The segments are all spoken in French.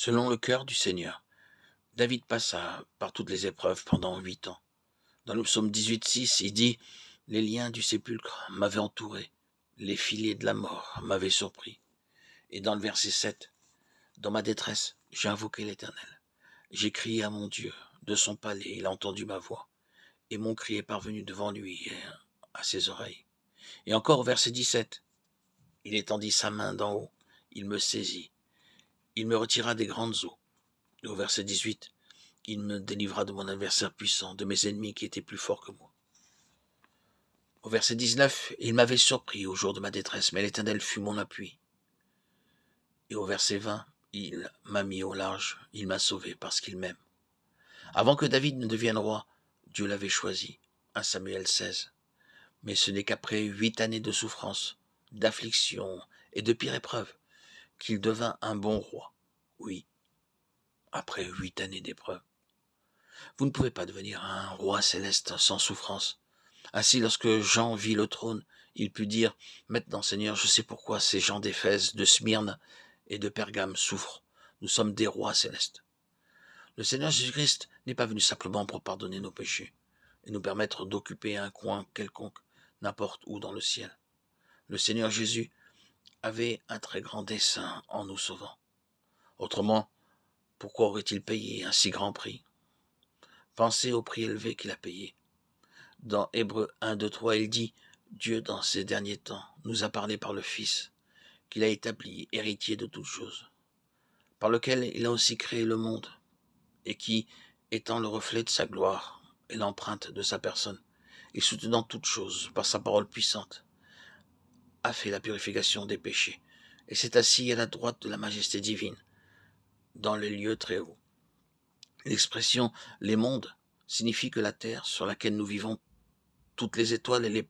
Selon le cœur du Seigneur, David passa par toutes les épreuves pendant 8 ans. Dans le psaume 18,6, il dit « Les liens du sépulcre m'avaient entouré, les filets de la mort m'avaient surpris. » Et dans le verset 7, « Dans ma détresse, j'ai invoqué l'Éternel. J'ai crié à mon Dieu, de son palais, il a entendu ma voix, et mon cri est parvenu devant lui et à ses oreilles. » Et encore au verset 17, « Il étendit sa main d'en haut, il me saisit, il me retira des grandes eaux. » Et au verset 18, « Il me délivra de mon adversaire puissant, de mes ennemis qui étaient plus forts que moi. » Au verset 19, « Il m'avait surpris au jour de ma détresse, mais l'Éternel fut mon appui. » Et au verset 20, « Il m'a mis au large, il m'a sauvé parce qu'il m'aime. » Avant que David ne devienne roi, Dieu l'avait choisi. 1 Samuel 16. Mais ce n'est qu'après 8 années de souffrance, d'affliction et de pire épreuve qu'il devint un bon roi. Oui, après 8 années d'épreuve. Vous ne pouvez pas devenir un roi céleste sans souffrance. Ainsi, lorsque Jean vit le trône, il put dire « Maintenant, Seigneur, je sais pourquoi ces gens d'Éphèse, de Smyrne et de Pergame souffrent. Nous sommes des rois célestes. » Le Seigneur Jésus-Christ n'est pas venu simplement pour pardonner nos péchés et nous permettre d'occuper un coin quelconque, n'importe où dans le ciel. Le Seigneur Jésus avait un très grand dessein en nous sauvant. Autrement, pourquoi aurait-il payé un si grand prix? Pensez au prix élevé qu'il a payé. Dans Hébreux 1, 2, 3, il dit « Dieu, dans ces derniers temps, nous a parlé par le Fils, qu'il a établi héritier de toutes choses, par lequel il a aussi créé le monde, et qui, étant le reflet de sa gloire et l'empreinte de sa personne, et soutenant toutes choses par sa parole puissante, a fait la purification des péchés, et s'est assis à la droite de la majesté divine, dans les lieux très hauts. » L'expression « les mondes » signifie que la terre sur laquelle nous vivons, toutes les étoiles et les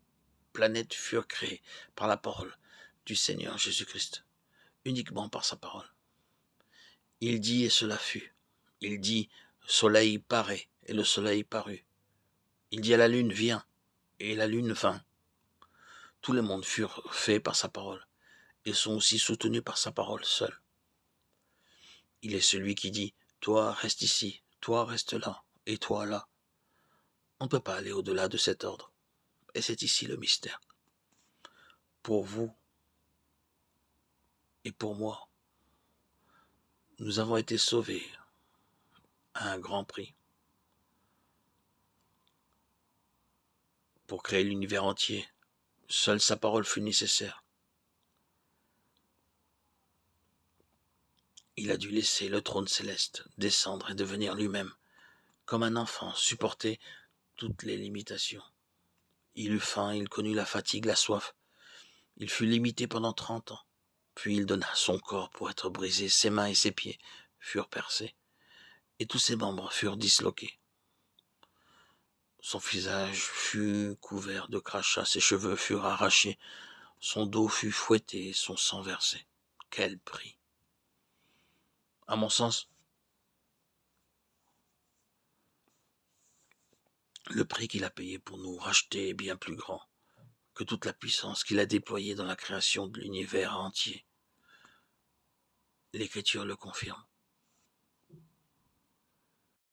planètes furent créées par la parole du Seigneur Jésus-Christ, uniquement par sa parole. Il dit et cela fut. Il dit « soleil paraît » et le soleil parut. Il dit à la lune « viens » et la lune vint. Tous les mondes furent faits par sa parole et sont aussi soutenus par sa parole seule. Il est celui qui dit « toi reste ici, toi reste là et toi là ». On ne peut pas aller au-delà de cet ordre. Et c'est ici le mystère. Pour vous et pour moi, nous avons été sauvés à un grand prix. Pour créer l'univers entier, seule sa parole fut nécessaire. Il a dû laisser le trône céleste descendre et devenir lui-même, comme un enfant, supporter toutes les limitations. Il eut faim, il connut la fatigue, la soif. Il fut limité pendant 30 ans. Puis il donna son corps pour être brisé, ses mains et ses pieds furent percés, et tous ses membres furent disloqués. Son visage fut couvert de crachats, ses cheveux furent arrachés, son dos fut fouetté, son sang versé. Quel prix! À mon sens, le prix qu'il a payé pour nous racheter est bien plus grand que toute la puissance qu'il a déployée dans la création de l'univers entier. L'Écriture le confirme.